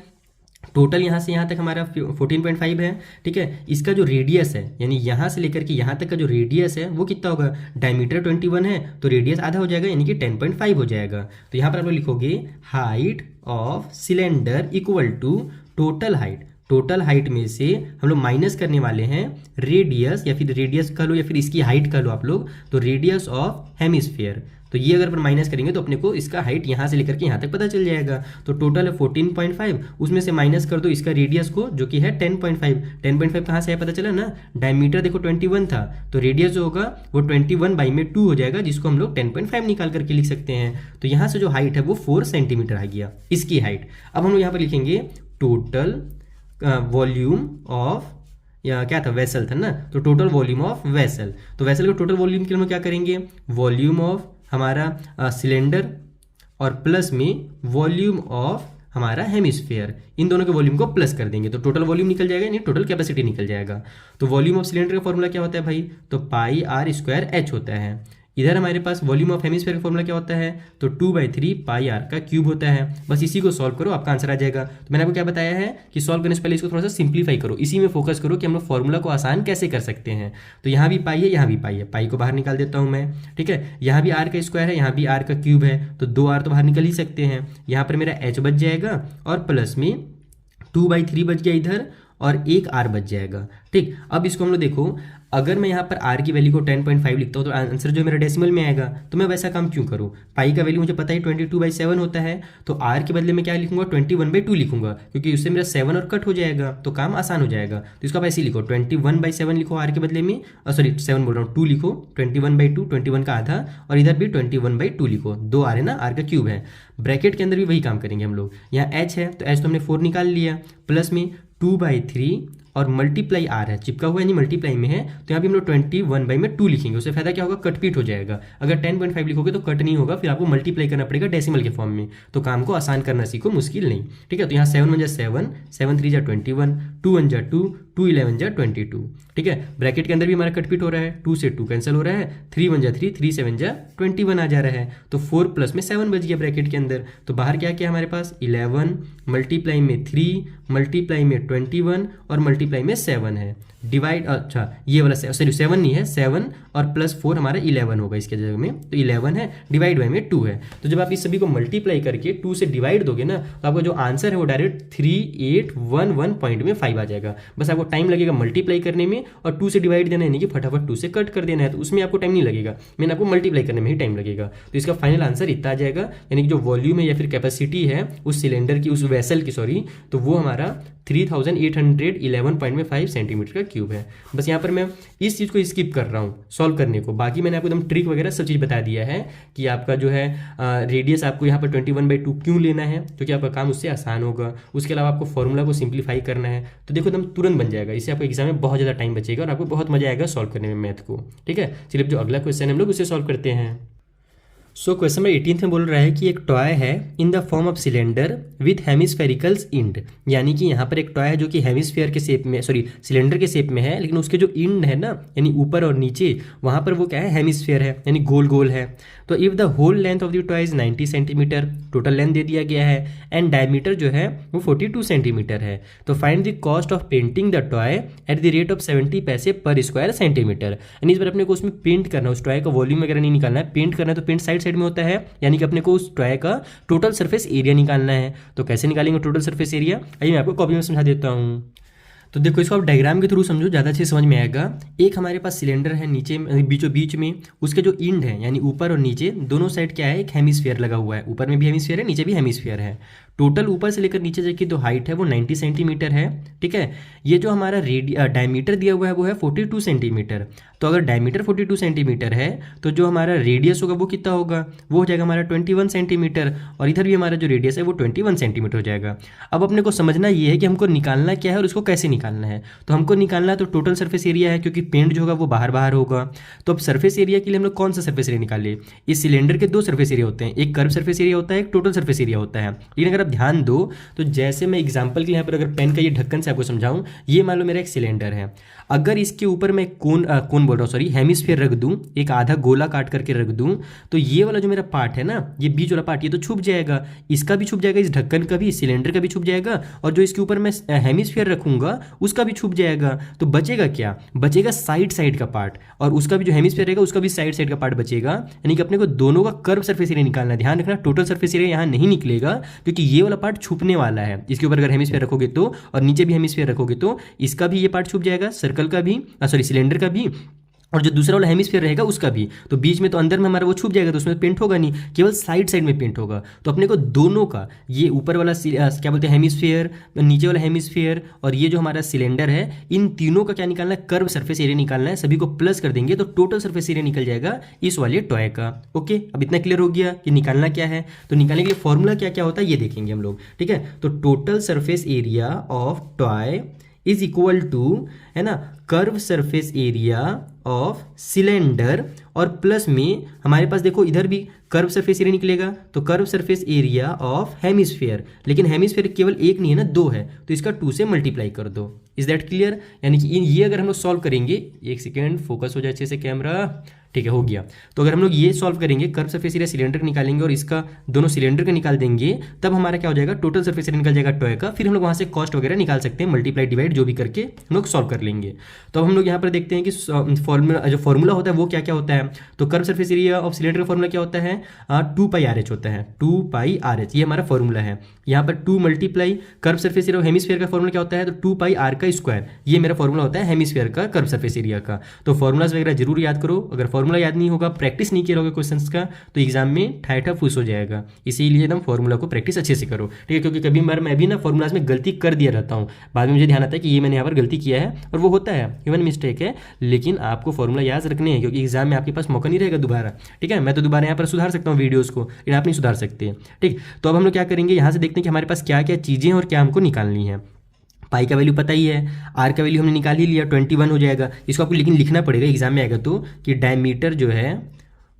टोटल यहाँ से यहाँ तक हमारा 14.5 है, ठीक है। इसका जो रेडियस है, यानी यहाँ से लेकर के यहाँ तक का जो रेडियस है वो कितना होगा, डायमीटर 21 है तो रेडियस आधा हो जाएगा, यानी कि 10.5 हो जाएगा। तो यहाँ पर आप लोग लिखोगे height of cylinder equal to total height, total height में से हम लोग माइनस करने वाले हैं रेडियस, या फिर रेडियस कह लो या फिर इसकी हाइट कह लो आप लोग, तो रेडियस ऑफ हेमिस्फीयर। तो ये अगर अपन माइनस करेंगे तो अपने को इसका हाइट यहाँ से लेकर के यहाँ तक पता चल जाएगा। तो टोटल है 14.5, उसमें से माइनस कर दो इसका रेडियस को जो कि है 10.5। 10.5 कहाँ से है पता चला ना, डायमीटर देखो 21 था, तो रेडियस जो होगा वो 21/2 हो जाएगा, जिसको हम लोग 10.5 निकाल करके लिख सकते हैं। तो यहाँ से जो हाइट है वो 4 सेंटीमीटर आ गया इसकी हाइट। अब हम लोग यहाँ पर लिखेंगे टोटल वॉल्यूम ऑफ, या क्या था वेसल था ना, तो टोटल वॉल्यूम ऑफ वेसल। तो वेसल का टोटल वॉल्यूम के लिए हम क्या करेंगे, वॉल्यूम ऑफ हमारा सिलेंडर और प्लस में वॉल्यूम ऑफ हमारा हेमिस्फीयर, इन दोनों के वॉल्यूम को प्लस कर देंगे तो टोटल वॉल्यूम निकल जाएगा, यानी टोटल कैपेसिटी निकल जाएगा। तो वॉल्यूम ऑफ सिलेंडर का फॉर्मूला क्या होता है भाई, तो पाई आर स्क्वायर एच होता है। इधर हमारे पास वॉल्यूम ऑफ हेमिस्फीयर का फॉर्मूला क्या होता है, तो 2/3 पाई आर का क्यूब होता है। बस इसी को सॉल्व करो आपका आंसर आ जाएगा। तो मैंने आपको क्या बताया है कि सॉल्व करने से पहले इसको थोड़ा सा सिंप्लीफाई करो, इसी में फोकस करो कि हम लोग फॉर्मूला को आसान कैसे कर सकते हैं। तो यहाँ भी पाई है, यहाँ भी पाई है, पाई को बाहर निकाल देता हूँ मैं, ठीक है। यहाँ भी आर का स्क्वायर है, यहाँ भी आर का क्यूब है, तो 2 आर तो बाहर निकल ही सकते हैं। यहाँ पर मेरा एच बच जाएगा और प्लस में 2/3 बच गया इधर, और एक आर बच जाएगा। ठीक, अब इसको हम लोग देखो, अगर मैं यहाँ पर आर की वैल्यू को 10.5 लिखता हूँ तो आंसर जो मेरा डेसिमल में आएगा, तो मैं वैसा काम क्यों करूँ? पाई का वैल्यू मुझे पता है 22/7 होता है, तो आर के बदले में क्या लिखूंगा, 21/2 लिखूंगा, क्योंकि उससे मेरा 7 और कट हो जाएगा, तो काम आसान हो जाएगा। तो इसको आप ऐसे लिखो, 21/7 लिखो आर के बदले में, सॉरी 7 बोल रहा हूँ, 2 लिखो, 21/2, 21 का आधा, और इधर भी 21/2 लिखो, 2 आर है ना, आर का क्यूब है। ब्रैकेट के अंदर भी वही काम करेंगे हम लोग। यहाँ एच है तो एच तो हमने 4 निकाल लिया, प्लस में 2/3 और मल्टीप्लाई आर है, चिपका हुआ यानी मल्टीप्लाई में है, तो यहाँ भी हम लोग 21/2 लिखेंगे। उससे फायदा क्या होगा, कट पीट हो जाएगा। अगर 10.5 लिखोगे तो कट नहीं होगा, फिर आपको मल्टीप्लाई करना पड़ेगा डेसिमल के फॉर्म में, तो काम को आसान करना सीखो, मुश्किल नहीं। ठीक है, तो यहाँ 7 1 7, 7 3 21, 2 1 2, 2 11 22। ठीक है, ब्रैकेट के अंदर भी हमारा कटपीट हो रहा है, 2 से 2 कैंसिल हो रहा है, 3 1 3, 3 7 21 आ जा रहा है, तो 4 प्लस में 7 बच गया ब्रैकेट के अंदर। तो बाहर क्या क्या हमारे पास, 11 मल्टीप्लाई में 3 मल्टीप्लाई में 21 और मल्टीप्लाई में 7 है, डिवाइड, अच्छा ये वाला सॉरी 7 नहीं है, 7 और प्लस 4 हमारा 11 होगा इसके जगह में, तो 11 है, डिवाइड बाई में 2 है। तो जब आप इस सभी को मल्टीप्लाई करके 2 से डिवाइड दोगे ना, तो आपका जो आंसर है वो डायरेक्ट 3811.5 आ जाएगा। बस आपको टाइम लगेगा मल्टीप्लाई करने में, और 2 से डिवाइड देना है, यानी कि फटाफट 2 से कट कर देना है, तो उसमें आपको टाइम नहीं लगेगा, मैंने आपको मल्टीप्लाई करने में ही टाइम लगेगा। तो इसका फाइनल आंसर इतना आ जाएगा, यानी कि जो वॉल्यूम है या फिर कैपेसिटी है उस सिलेंडर की, उस वेसल की सॉरी, तो वो हमारा 3811.5 सेंटीमीटर का क्यूब है। बस यहाँ पर मैं इस चीज़ को स्किप कर रहा हूँ सॉल्व करने को, बाकी मैंने आपको एकदम ट्रिक वगैरह सब चीज़ बता दिया है कि आपका जो है रेडियस आपको यहाँ पर 21/2 क्यों लेना है, क्योंकि आपका काम उससे आसान होगा। उसके अलावा आपको फॉर्मूला को सिंप्लीफाई करना है, तो देखो एकदम तुरंत बन जाएगा, इससे आपको एग्जाम में बहुत ज़्यादा टाइम बचेगा और आपको बहुत मजा आएगा सॉल्व करने में मैथ को। ठीक है, चलिए जो अगला क्वेश्चन है हम लोग उसे सॉल्व करते हैं। सो क्वेश्चन नंबर 18 में बोल रहा है कि एक टॉय है in the form of cylinder with hemisphericals end, यानी कि यहाँ पर एक टॉय है जो कि हेमिस्फेयर के शेप में, सॉरी सिलेंडर के शेप में है, लेकिन उसके जो इंड है ना, यानी ऊपर और नीचे, वहाँ पर वो क्या है, हेमिस्फेयर है, यानी गोल गोल है। तो if the whole length of the toy is 90 centimetre, total length दे दिया गया है, एंड डायमीटर जो है वो 42 सेंटीमीटर है, तो find the cost of painting the toy at the rate of 70 पैसे पर स्क्वायर सेंटीमीटर। यानी इस बार अपने को उसमें पेंट करना है, उस टॉय का वॉल्यूम वगैरह नहीं निकालना है, पेंट करना है। तो पेंट साइड में होता है, यानी कि अपने को उस टॉय का टोटल सरफेस एरिया निकालना है। तो कैसे निकालेंगे टोटल सरफेस एरिया, आइए मैं आपको कॉपी में समझा देता हूँ। तो देखो इसको आप डायग्राम के थ्रू समझो, ज़्यादा अच्छे समझ में आएगा। एक हमारे पास सिलेंडर है नीचे बीचों बीच में, उसके जो इंड है यानी ऊपर और नीचे दोनों साइड क्या है, एक हेमिस्फीयर लगा हुआ है, ऊपर में भी हेमिस्फीयर है, नीचे भी हेमिस्फीयर है। टोटल ऊपर से लेकर नीचे तक की जो हाइट है वो 90 सेंटीमीटर है। ठीक है, ये जो हमारा डायमीटर दिया हुआ है वो है 42 सेंटीमीटर। तो अगर डायमीटर 42 सेंटीमीटर है तो जो हमारा रेडियस होगा वो कितना होगा, वो हो जाएगा हमारा 21 सेंटीमीटर, और इधर भी हमारा जो रेडियस है वो 21 सेंटीमीटर हो जाएगा। अब अपने को समझना ये है कि हमको निकालना क्या है और उसको कैसे निकालना है। तो हमको निकालना तो टोटल सर्फेस एरिया है, क्योंकि पेंट जो होगा वो बाहर बाहर होगा। तो अब सर्फेस एरिया के लिए हम लोग कौन सा सर्फेस एरिया निकाले, इस सिलेंडर के दो सर्फेस एरिया होते हैं, एक कर्व सर्फेस एरिया होता है, एक टोटल सर्फेस एरिया होता है। लेकिन अगर आप ध्यान दो तो जैसे मैं एग्जांपल के लिए यहाँ पर अगर पेन का ये ढक्कन से आपको समझाऊं, ये मान लो मेरा एक सिलेंडर है, अगर इसके ऊपर मैं कोन बोल रहा हूँ सॉरी हेमिस्फीयर रख दूं, एक आधा गोला काट करके रख दूं, तो ये वाला जो मेरा पार्ट है ना, ये बीच वाला पार्ट, ये तो छुप जाएगा, इसका भी छुप जाएगा, इस ढक्कन का भी, इस सिलेंडर का भी छुप जाएगा, और जो इसके ऊपर मैं हेमिस्फीयर रखूंगा उसका भी छुप जाएगा। तो बचेगा क्या, बचेगा साइड साइड का पार्ट, और उसका भी जो हेमिस्फीयर रहेगा उसका भी साइड साइड का पार्ट बचेगा। यानी कि अपने को दोनों का कर्व सर्फेस एरिया निकालना है। ध्यान रखना टोटल सर्फेस एरिया यहाँ नहीं निकलेगा, क्योंकि ये वाला पार्ट छुपने वाला है। इसके ऊपर अगर हेमिस्फीयर रखोगे तो, और नीचे भी हेमिस्फीयर रखोगे तो इसका भी ये पार्ट छुप जाएगा, सर्कल का भी, सॉरी सिलेंडर का भी, और जो दूसरा वाला हेमिस्फीयर रहेगा उसका भी। तो बीच में तो अंदर में हमारा वो छुप जाएगा, तो उसमें पेंट होगा नहीं, केवल साइड साइड में पेंट होगा। तो अपने को दोनों का, ये ऊपर वाला क्या बोलते हैं हेमिस्फीयर, नीचे वाला हेमिस्फीयर, और ये जो हमारा सिलेंडर है, इन तीनों का क्या निकालना है, कर्व सर्फेस एरिया निकालना है। सभी को प्लस कर देंगे तो टोटल सर्फेस एरिया निकल जाएगा इस वाले टॉय का। ओके, अब इतना क्लियर हो गया कि निकालना क्या है। तो निकालने के लिए फॉर्मूला क्या क्या होता है ये देखेंगे हम लोग। ठीक है, तो total surface area of toy is equal to, है ना, curve surface area of cylinder, और प्लस में हमारे पास देखो इधर भी कर्व सरफेस एरिया निकलेगा, तो curve surface area of hemisphere, लेकिन हेमिस्फीयर केवल एक नहीं है ना, दो है, तो इसका 2 से मल्टीप्लाई कर दो। Is that clear. यानी कि ये अगर हम लोग सॉल्व करेंगे, एक सेकेंड फोकस हो जाए अच्छे से कैमरा। ठीक है, हो गया। तो अगर हम लोग ये सॉल्व करेंगे, कर्व सरफेस एरिया सिलेंडर का निकालेंगे और इसका दोनों सिलेंडर का निकाल देंगे, तब हमारा क्या हो जाएगा, टोटल सरफेस एरिया निकल जाएगा टॉय का। फिर हम लोग वहाँ से कॉस्ट वगैरह निकाल सकते हैं, मल्टीप्लाई डिवाइड जो भी करके हम लोग सॉल्व कर लेंगे। तो अब हम लोग यहाँ पर देखते हैं कि फॉर्मूला होता है वो क्या क्या होता है। तो curve surface area of cylinder का फॉर्मूला क्या होता है, 2πRh होता है, 2πRh ये हमारा फॉर्मूला है। यहाँ पर 2 multiply curve surface area hemisphere का फॉर्मूला क्या होता है, तो 2πr का स्क्वायर, ये मेरा फॉर्मूला होता है हेमिस्फीयर का कर्व सरफेस एरिया का। तो फॉर्मूलाज वगैरह जरूर याद करो, अगर फॉर्मूला याद नहीं होगा, प्रैक्टिस नहीं किया होगा क्वेश्चंस का, तो एग्जाम में ठाठा फूस हो जाएगा। इसीलिए एकदम फॉर्मूला को प्रैक्टिस अच्छे से करो, ठीक है। क्योंकि कभी बार मैं भी ना फॉर्मूलाज में गलती कर दिया रहता हूँ, बाद में मुझे ध्यान आता है कि ये मैंने यहाँ पर गलती किया है, और वो होता है, ह्यूमन मिस्टेक है, लेकिन आपको फॉर्मूला याद रखने हैं, क्योंकि एग्जाम में आपके पास मौका नहीं रहेगा दोबारा, ठीक है। मैं तो दोबारा यहाँ पर सुधार सकता हूँ वीडियोस को, लेकिन आप नहीं सुधार सकते, ठीक। तो अब हम लोग क्या करेंगे, यहाँ से देखते हैं कि हमारे पास क्या क्या चीज़ें हैं और क्या हमको निकालनी है। पाई का वैल्यू पता ही है, आर का वैल्यू हमने निकाल ही लिया, 21 हो जाएगा। इसको आपको लेकिन लिखना पड़ेगा, एग्जाम में आएगा तो, कि डायमीटर जो है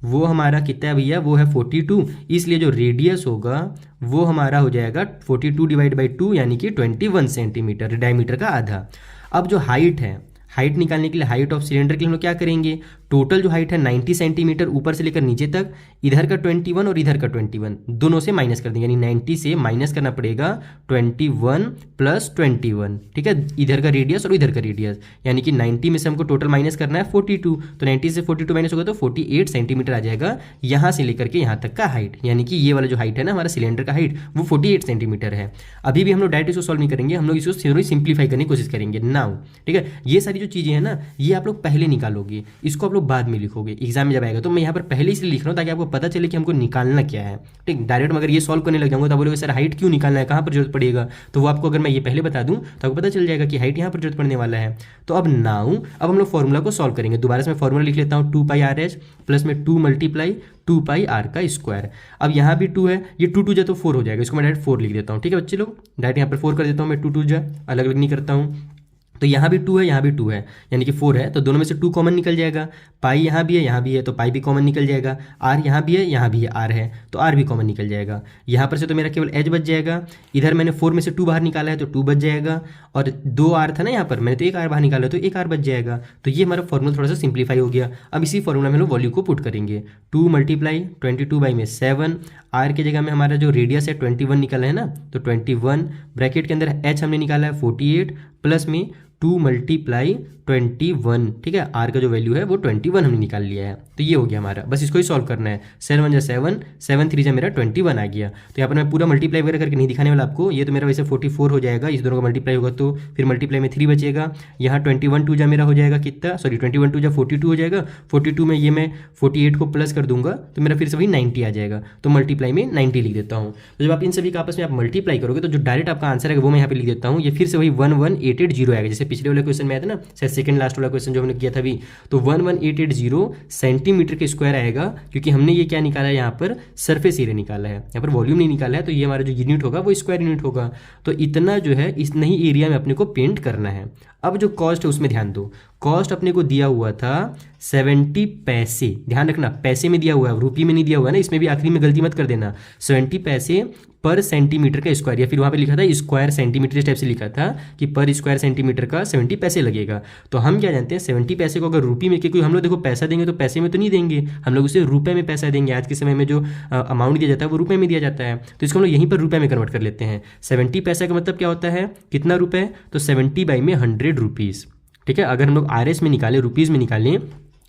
वो हमारा कितना है भैया, वो है 42, इसलिए जो रेडियस होगा वो हमारा हो जाएगा 42 डिवाइड बाई 2 यानी कि 21 सेंटीमीटर, डायमीटर का आधा। अब जो हाइट है, हाइट निकालने के लिए, हाइट ऑफ सिलेंडर के लिए हम लोग क्या करेंगे, टोटल जो हाइट है 90 सेंटीमीटर ऊपर से लेकर नीचे तक, इधर का 21 और इधर का 21 दोनों से माइनस कर देंगे, यानी 90 से माइनस करना पड़ेगा 21 प्लस 21, ठीक है। इधर का रेडियस और इधर का रेडियस, यानी कि 90 में से हमको टोटल माइनस करना है 42, तो 90 से 42 माइनस होगा तो 48 सेंटीमीटर आ जाएगा यहाँ से लेकर के यहाँ तक का हाइट, यानी कि ये वाला जो हाइट है ना हमारा सिलेंडर का हाइट, वो 48 सेंटीमीटर है। अभी भी हम लोग डायरेक्ट इसको सॉल्व नहीं करेंगे, हम लोग इसको थ्योरी सिंप्लीफाई करने की कोशिश करेंगे नाउ, ठीक है। ये सारी जो चीज़ें हैं ना, ये आप लोग पहले निकालोगे, इसको आप लोग बाद में लिखोगे एग्जाम में जब आएगा। तो मैं यहाँ पर पहले इसलिए लिख रहा हूँ ताकि आपको पता चले कि हमको निकालना क्या है, ठीक। डायरेक्ट अगर ये सॉल्व करने लग जाऊंगा तो बोलोगे सर हाइट क्यों निकालना है, कहाँ पर जरूरत पड़ेगा, तो वो आपको अगर मैं ये पहले बता दूँ तो आपको पता चल जाएगा कि हाइट यहाँ पर जरूरत पड़ने वाला है। तो अब नाउ अब हम लोग फॉर्मूला को सॉल्व करेंगे। दोबारा से मैं फॉर्मूला लिख लेता हूँ, 2πRh प्लस में 2 मल्टीप्लाई 2πr का स्क्वायर। अब यहाँ भी 2 है, ये 2 2 जा तो 4 हो जाएगा, इसको मैं डायरेक्ट 4 लिख देता हूँ, ठीक है बच्चे लोग। डायरेक्ट यहाँ पर 4 कर देता हूँ मैं, 2 2 जा, अलग अलग नहीं करता हूँ। तो यहाँ भी 2 है, यहाँ भी 2 है, यानी कि 4 है, तो दोनों में से 2 कॉमन निकल जाएगा। पाई यहाँ भी है, यहाँ भी है, तो पाई भी कॉमन निकल जाएगा। आर यहाँ भी है, यहाँ भी है, आर है, तो आर भी कॉमन निकल जाएगा। यहाँ पर से तो मेरा केवल एच बच जाएगा। इधर मैंने 4 में से 2 बाहर निकाला है तो 2 बच जाएगा, और 2 आर था ना यहाँ पर, मैंने तो 1 आर बाहर निकाला तो 1 आर बच जाएगा। तो ये हमारा फॉर्मूला थोड़ा सा सिंप्लीफाई हो गया। अब इसी फॉर्मूला में हम लोग वॉल्यू को पुट करेंगे, 2 मल्टीप्लाई 22 बाई में 7, आर की जगह में हमारा जो रेडियस है 21 निकला है ना, तो 21 ब्रैकेट के अंदर एच हमने निकाला है 48 प्लस में 2 मल्टीप्लाई 21, ठीक है। आर का जो वैल्यू है वो 21 हमने निकाल लिया है। तो ये हो गया हमारा, बस इसको ही सॉल्व करना है। 7 1 जा 7, 7 3 जा मेरा 21 आ गया। तो यहाँ पर मैं पूरा मल्टीप्लाई वगैरह करके नहीं दिखाने वाला आपको, ये तो मेरा वैसे 44 हो जाएगा, इस दोनों का मल्टीप्लाई होगा तो फिर मल्टीप्लाई में 3 बचेगा। यहाँ 21 2 जा मेरा हो जाएगा कितना, सॉरी 21 2 जा 42 हो जाएगा। 42 में ये मैं 48 को प्लस कर दूंगा तो मेरा फिर से वही 90 आ जाएगा, तो मल्टीप्लाई में 90 लिख देता हूँ। तो जब आप इन सभी का आपस में आप मल्टीप्लाई करोगे तो जो डायरेक्ट आपका आंसर है वो मैं यहाँ पे लिख देता हूँ। ये फिर से वही 11880 आएगा, जैसे पिछले वाले क्वेश्चन में आया था ना, शायद सेकंड लास्ट वाला क्वेश्चन जो हमने किया था अभी, तो 11880 सेंटीमीटर के स्क्वायर आएगा, क्योंकि हमने ये क्या निकाला है यहाँ पर, सरफेस एरिया निकाला है, यहाँ पर वॉल्यूम नहीं निकाला है। तो ये हमारा जो यूनिट होगा वो स्क्वायर यूनिट होगा। तो इतना जो है इस नई एरिया में अपने को पेंट करना है। अब जो कॉस्ट है उसमें ध्यान दो, कॉस्ट अपने को दिया हुआ था 70 पैसे, ध्यान रखना पैसे में दिया हुआ है, रुपये में नहीं दिया हुआ है ना, इसमें भी आखिरी में गलती मत कर देना। 70 पैसे पर सेंटीमीटर का स्क्वायर, या फिर वहाँ पे लिखा था स्क्वायर सेंटीमीटर, इस टाइप से लिखा था कि पर स्क्वायर सेंटीमीटर का 70 पैसे लगेगा। तो हम क्या जानते हैं 70 पैसे को अगर रुपये में, क्योंकि हम लोग देखो पैसा देंगे तो पैसे में तो नहीं देंगे, हम लोग उसे रुपये में पैसा देंगे। आज के समय में जो अमाउंट दिया जाता है वो रुपये में दिया जाता है, तो इसको हम लोग यहीं पर रुपये में कन्वर्ट कर लेते हैं। 70 पैसा का मतलब क्या होता है, कितना रुपये, तो 70 बाई में 100 रुपीज़, ठीक है। अगर हम लोग RS में निकालें, रुपीज़ में निकालें,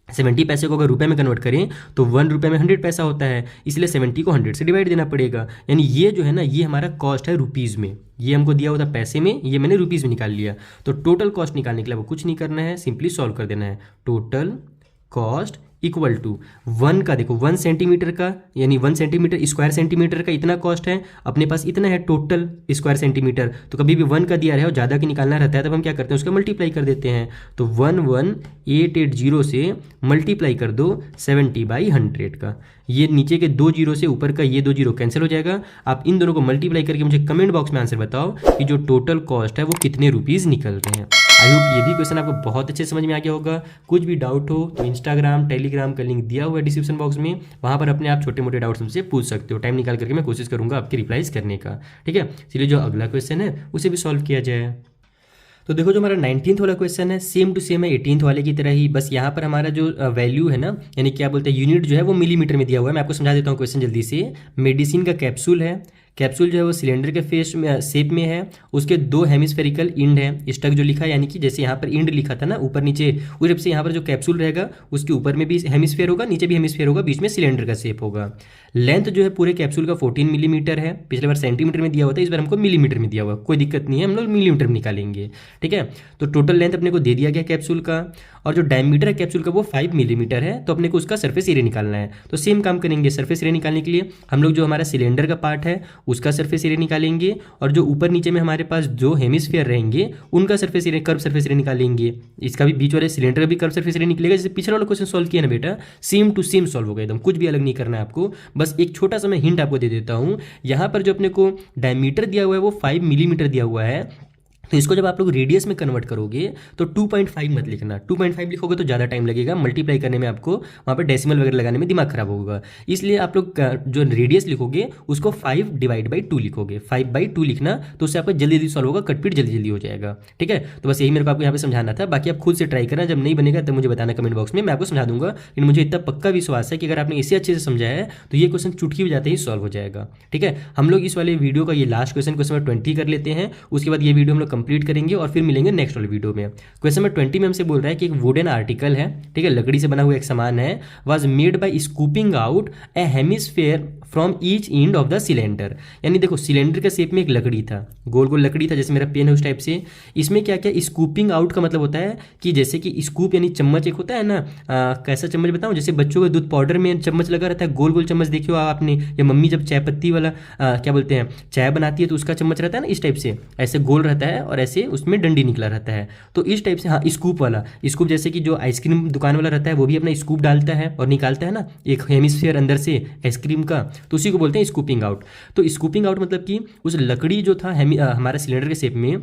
70 पैसे को अगर रुपये में कन्वर्ट करें तो 1 रुपये में 100 पैसा होता है, इसलिए 70 को 100 से डिवाइड देना पड़ेगा। यानी ये जो है ना, ये हमारा कॉस्ट है रुपीज़ में, ये हमको दिया हुआ था पैसे में, ये मैंने रुपीज़ में निकाल लिया। तो टोटल कॉस्ट निकालने के लिए वो कुछ नहीं करना है, सिंपली सॉल्व कर देना है। टोटल कॉस्ट इक्वल टू 1 का, देखो 1 सेंटीमीटर का, यानी 1 सेंटीमीटर स्क्वायर सेंटीमीटर का इतना कॉस्ट है, अपने पास इतना है टोटल स्क्वायर सेंटीमीटर। तो कभी भी 1 का दिया है और ज़्यादा की निकालना रहता है तब हम क्या करते हैं, उसका मल्टीप्लाई कर देते हैं। तो 11880 से मल्टीप्लाई कर दो 70 बाई 100 का, ये नीचे के 2 जीरो से ऊपर का ये 2 जीरो कैंसिल हो जाएगा। आप इन दोनों को मल्टीप्लाई करके मुझे कमेंट बॉक्स में आंसर बताओ कि जो टोटल कॉस्ट है वो कितने रुपीज़ निकल रहे हैं। आई होप ये भी क्वेश्चन आपको बहुत अच्छे समझ में आ गया होगा। कुछ भी डाउट हो तो इंस्टाग्राम टेलीग्राम का लिंक दिया हुआ है डिस्क्रिप्शन बॉक्स में, वहाँ पर अपने आप छोटे मोटे डाउट्स हमसे पूछ सकते हो। टाइम निकाल करके मैं कोशिश करूँगा आपके रिप्लाइज करने का, ठीक है। इसलिए जो अगला क्वेश्चन है उसे भी सॉल्व किया जाए। तो देखो जो हमारा 19th वाला क्वेश्चन है सेम टू सेम है 18th वाले की तरह ही, बस यहाँ पर हमारा जो वैल्यू है ना, यानी क्या बोलते हैं यूनिट जो है वो मिलीमीटर में दिया हुआ है। मैं आपको समझा देता हूँ क्वेश्चन जल्दी से। मेडिसिन का कैप्सूल है, कैप्सूल जो है वो सिलेंडर के फेस में शेप में है, उसके दो हेमिस्फेरिकल इंड है, स्टक जो लिखा है यानी कि जैसे यहाँ पर इंड लिखा था ना ऊपर नीचे, उस टाइप से यहाँ पर जो कैप्सूल रहेगा उसके ऊपर में भी हेमिस्फेयर होगा, नीचे भी हेमिस्फेयर होगा, बीच में सिलेंडर का शेप होगा। लेंथ जो है पूरे कैप्सूल का 14 मिलीमीटर है, पिछले बार सेंटीमीटर में दिया हुआ था, इस बार हमको मिलीमीटर में दिया हुआ, कोई दिक्कत नहीं है, हम लोग मिलीमीटर में निकालेंगे। ठीक है, तो टोटल लेंथ अपने को दे दिया गया कैप्सूल का, और जो डायमीटर है कैप्सूल का वो 5 मिलीमीटर है, तो अपने को उसका सरफेस एरिया निकालना है। तो सेम काम करेंगे, सरफेस एरिया निकालने के लिए हम लोग जो हमारा सिलेंडर का पार्ट है उसका सरफेस एरिया निकालेंगे, और जो ऊपर नीचे में हमारे पास जो हेमिस्फीयर रहेंगे उनका surface area, curve surface area निकालेंगे। इसका भी बीच वाले सिलेंडर का भी कर्व सरफेस एरिया निकलेगा, जैसे पिछले वाला क्वेश्चन सॉल्व किया ना बेटा, सेम टू सेम सॉल्व होगा एकदम, कुछ भी अलग नहीं करना है आपको। बस एक छोटा सा मैं हिंट आपको दे देता हूँ, यहाँ पर जो अपने को डायमीटर दिया हुआ है वो 5 मिलीमीटर दिया हुआ है, तो इसको जब आप लोग रेडियस में कन्वर्ट करोगे तो 2.5 मत लिखना, 2.5 लिखोगे तो ज़्यादा टाइम लगेगा, मल्टीप्लाई करने में आपको वहाँ पर डेसिमल वगैरह लगाने में दिमाग खराब होगा। इसलिए आप लोग जो रेडियस लिखोगे उसको 5/2 लिखोगे, 5/2 लिखना, तो उससे आपका जल्दी जल्दी सॉल्व होगा, कटपीट जल्दी जल्दी हो जाएगा। ठीक है, तो बस यही मेरे को आपको यहाँ पे समझाना था, बाकी आप खुद से ट्राई करना, जब नहीं बनेगा तब मुझे बताना कमेंट बॉक्स में, मैं आपको समझा दूंगा। लेकिन मुझे इतना पक्का विश्वास है कि अगर आपने इसे अच्छे से समझा है तो ये क्वेश्चन चुटकी बजाते ही सॉल्व हो जाएगा। ठीक है, हम लोग इस वाले वीडियो का ये लास्ट क्वेश्चन नंबर 20 कर लेते हैं, उसके बाद ये वीडियो हम लोग कंप्लीट करेंगे और फिर मिलेंगे नेक्स्ट वाले वीडियो में। क्वेश्चन नंबर 20 में हमसे बोल रहा है कि एक वुडन आर्टिकल है, ठीक है, लकड़ी से बना हुआ एक सामान है, was made by scooping out A hemisphere from each end of the cylinder. यानी देखो सिलेंडर के शेप में एक लकड़ी था, गोल गोल लकड़ी था, जैसे मेरा पेन है उस टाइप से। इसमें क्या क्या स्कूपिंग आउट का मतलब होता है कि जैसे कि स्कूप यानी चम्मच एक होता है ना, कैसा चम्मच बताऊं, जैसे बच्चों के दूध पाउडर में चम्मच लगा रहता है, गोल गोल चम्मच देखियो आपने, या मम्मी जब चाय पत्ती वाला क्या बोलते हैं चाय बनाती है तो उसका चम्मच रहता है ना इस टाइप से, ऐसे गोल रहता है और ऐसे उसमें डंडी निकला रहता है, तो इस टाइप से। हाँ, स्कूप वाला, स्कूप जैसे कि जो आइसक्रीम दुकान वाला रहता है वो भी अपना स्कूप डालता है और निकालता है ना एक हेमिस्फीयर अंदर से आइसक्रीम का, तो उसी को बोलते हैं स्कूपिंग आउट। तो स्कूपिंग आउट मतलब कि उस लकड़ी जो था हमारा सिलेंडर के शेप में,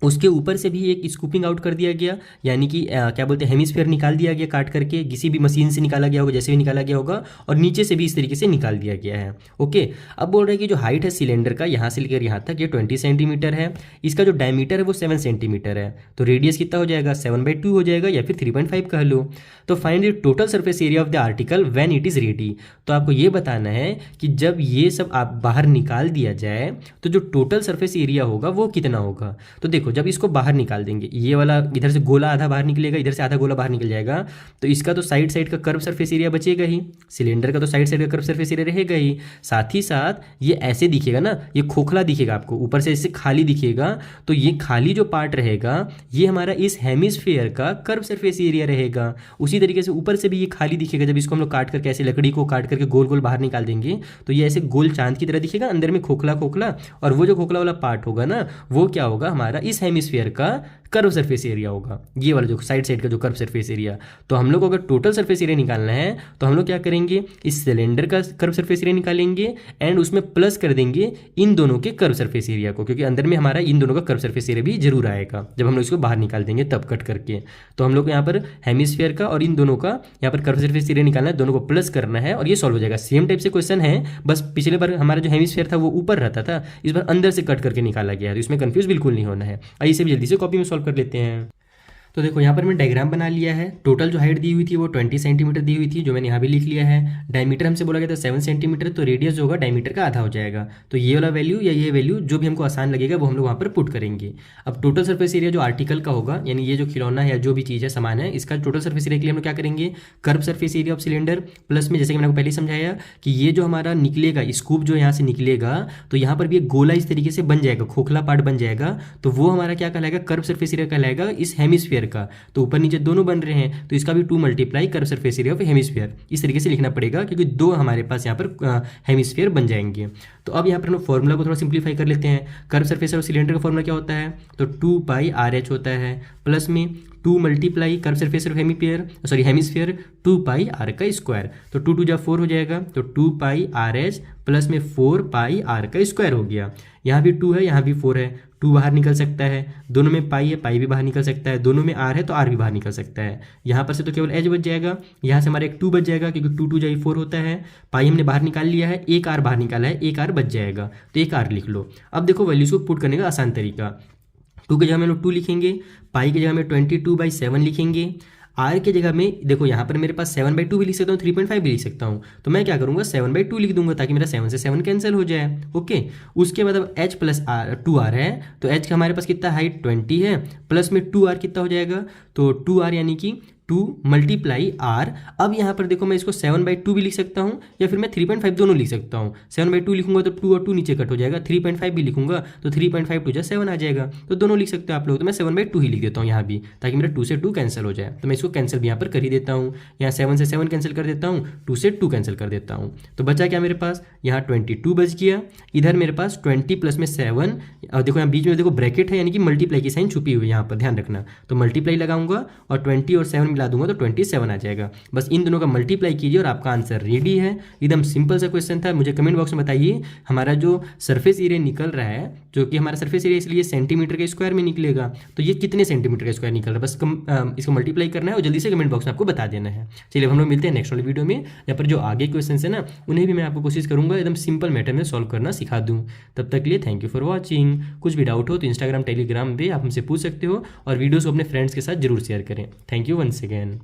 उसके ऊपर से भी एक स्कूपिंग आउट कर दिया गया, यानी कि क्या बोलते हैं हेमिस्फीयर निकाल दिया गया, काट करके किसी भी मशीन से निकाला गया होगा, जैसे भी निकाला गया होगा, और नीचे से भी इस तरीके से निकाल दिया गया है। ओके, अब बोल रहे हैं कि जो हाइट है सिलेंडर का यहाँ से लेकर यहाँ तक ये 20 सेंटीमीटर है, इसका जो डायमीटर है वो 7 सेंटीमीटर है, तो रेडियस कितना हो जाएगा 7/2 हो जाएगा, या फिर 3.5 कह लो। तो find the total surface area of the article when it is ready. तो आपको ये बताना है कि जब ये सब आप बाहर निकाल दिया जाए तो जो टोटल सरफेस एरिया होगा वो कितना होगा। तो देखो जब इसको बाहर निकाल देंगे, ये वाला इधर से गोला आधा बाहर निकलेगा, इधर से आधा गोला बाहर निकल जाएगा, तो इसका तो साइड साइड का कर्व सरफेस एरिया बचेगा ही, सिलेंडर का तो साइड साइड का कर्व सरफेस एरिया रहेगा ही, साथ ही साथ ये ऐसे दिखेगा ना, ये खोखला दिखेगा आपको, ऊपर से इससे खाली दिखेगा, तो ये खाली जो पार्ट रहेगा ये हमारा इस हेमिस्फीयर का कर्व सरफेस एरिया रहेगा। उसी तरीके से ऊपर से भी ये खाली दिखेगा, जब इसको हम लोग काट करके ऐसे लकड़ी को काट करके गोल गोल बाहर निकाल देंगे तो ये ऐसे गोल चांद की तरह दिखेगा, अंदर में खोखला खोखला, और वो जो खोखला वाला पार्ट होगा ना वो क्या होगा हमारा इस हेमिस्फीयर का कर्व सरफेस एरिया होगा, ये वाला जो साइड साइड का जो कर्व सरफेस एरिया। तो हम लोग को अगर टोटल सरफेस एरिया निकालना है तो हम लोग क्या करेंगे, इस सिलेंडर का कर्व सरफेस एरिया निकालेंगे एंड उसमें प्लस कर देंगे इन दोनों के कर्व सरफेस एरिया को, क्योंकि अंदर में हमारा इन दोनों का कर्व सरफेस एरिया भी जरूर आएगा जब हम लोग इसको बाहर निकाल देंगे तब कट करके। तो हम लोग को यहाँ पर हेमिस्फीयर का और इन दोनों का यहाँ पर कर्व सरफेस एरिया निकालना है, दोनों को प्लस करना है और ये सॉल्व हो जाएगा। सेम टाइप से क्वेश्चन है, बस पिछले बार हमारा जो हेमिस्फीयर था वो ऊपर रहता था, इस बार अंदर से कट करके निकाला गया है, तो इसमें कंफ्यूज बिल्कुल नहीं होना है। आइए इसे भी जल्दी से कॉपी में सॉल्व कर लेते हैं। तो देखो यहाँ पर मैंने डायग्राम बना लिया है, टोटल जो हाइट दी हुई थी वो 20 सेंटीमीटर दी हुई थी, जो मैंने यहाँ भी लिख लिया है। डायमीटर हमसे बोला गया था 7 सेंटीमीटर, तो रेडियस जो होगा डायमीटर का आधा हो जाएगा, तो ये वाला वैल्यू या ये वैल्यू जो भी हमको आसान लगेगा वो हम लोग वहाँ पर पुट करेंगे। अब टोटल सर्फेस एरिया जो आर्टिकल का होगा, यानी ये जो खिलौना है या जो भी चीज़ है सामान है, इसका टोटल सर्फेस एरिया के लिए हम लोग क्या करेंगे, curve surface area of cylinder plus में, जैसे कि मैंने आपको पहले समझाया कि ये जो हमारा निकलेगा स्कूप जो यहाँ से निकलेगा, तो यहाँ पर भी एक गोला इस तरीके से बन जाएगा, खोखला पार्ट बन जाएगा, तो वो हमारा क्या कहलाएगा, कर्व सर्फेस एरिया कहलाएगा इस हेमिस्फीयर का। तो ऊपर नीचे दोनों बन रहे हैं तो इसका भी 2 multiply curve surface area of hemisphere, इस तरीके से लिखना पड़ेगा क्योंकि दो हमारे पास यहाँ पर हेमिस्फीयर बन जाएंगे। तो अब यहाँ पर हम फॉर्मूला को थोड़ा सिंप्लीफाई कर लेते हैं। कर्व सरफेस और सिलेंडर का फॉर्मूला क्या होता है, तो 2πRh होता है, प्लस में 2 multiply curve surface of hemisphere 2πr का स्क्वायर, तो 2 2 जा 4 हो जाएगा, तो 2πRh प्लस में 4πr का स्क्वायर हो गया। यहाँ भी 2 है, यहाँ भी 4 है, 2 बाहर निकल सकता है, दोनों में पाई है, पाई भी बाहर निकल सकता है, दोनों में आर है तो आर भी बाहर निकल सकता है। यहाँ पर से तो केवल एच बच जाएगा, यहाँ से हमारा एक 2 बच जाएगा क्योंकि 2 2 जा 4 होता है, पाई हमने बाहर निकाल लिया है, एक आर बाहर निकाला है, एक आर बच जाएगा, तो एक आर लिख लो। अब देखो वैल्यूज को पुट करने का आसान तरीका, टू की जगह में हम लोग 2 लिखेंगे, पाई की जगह में 22/7 लिखेंगे, आर की जगह में देखो यहाँ पर मेरे पास 7/2 भी लिख सकता हूँ, 3.5 भी लिख सकता हूँ, तो मैं क्या करूँगा 7/2 लिख दूंगा ताकि मेरा 7 से 7 कैंसिल हो जाए। ओके, उसके बाद अब h प्लस आर 2r है, तो h का हमारे पास कितना हाइट 20 है, प्लस में 2r कितना हो जाएगा, तो 2r यानी कि 2 मल्टीप्लाई आर। अब यहाँ पर देखो मैं इसको 7/2 भी लिख सकता हूँ या फिर मैं 3.5 दोनों लिख सकता हूँ। 7/2 लिखूंगा तो 2 और 2 नीचे कट हो जाएगा, 3.5 भी लिखूंगा तो 3.5 2 7 आ जाएगा, तो दोनों लिख सकते हो आप लोग। तो मैं 7/2 ही लिख देता हूँ यहाँ भी ताकि मेरा 2 से 2 कैंसिल हो जाए। तो मैं इसको कैंसिल भी यहाँ पर कर ही देता हूँ, यहाँ 7 से 7 कैंसिल कर देता हूँ, 2 से 2 कैंसिल कर देता हूँ। तो बचा क्या मेरे पास, यहाँ 22 बच गया, इधर मेरे पास 20 प्लस में 7, और देखो यहाँ बीच में देखो ब्रैकेट है यानी कि मल्टीप्लाई की साइन छुपी हुई है, यहाँ पर ध्यान रखना। तो मल्टीप्लाई लगाऊंगा और 20 और 7 मिला दूंगा तो 27 आ जाएगा। बस इन दोनों का मल्टीप्लाई कीजिए और आपका आंसर रेडी है। एकदम सिंपल सा क्वेश्चन था। मुझे कमेंट बॉक्स में बताइए हमारा जो सरफेस एरिया निकल रहा है, जो कि हमारा सरफेस एरिया इसलिए सेंटीमीटर के स्क्वायर में निकलेगा, तो ये कितने सेंटीमीटर का स्क्वायर निकल रहा है, बस इसको मल्टीप्लाई करना है और जल्दी से कमेंट बॉक्स में आपको बता देना है। चलिए हम लोग मिलते हैं नेक्स्ट वाले वीडियो में, यहाँ पर जो आगे क्वेश्चन है ना उन्हें भी मैं आपको कोशिश करूंगा एकदम सिंपल मैटर में सॉल्व करना सिखा दूँ। तब तक के लिए थैंक यू फॉर वॉचिंग। कुछ भी डाउट हो तो इंस्टाग्राम टेलीग्राम पे आप हमसे पूछ सकते हो और वीडियोस को अपने फ्रेंड्स के साथ जरूर शेयर करें। Thank you once again.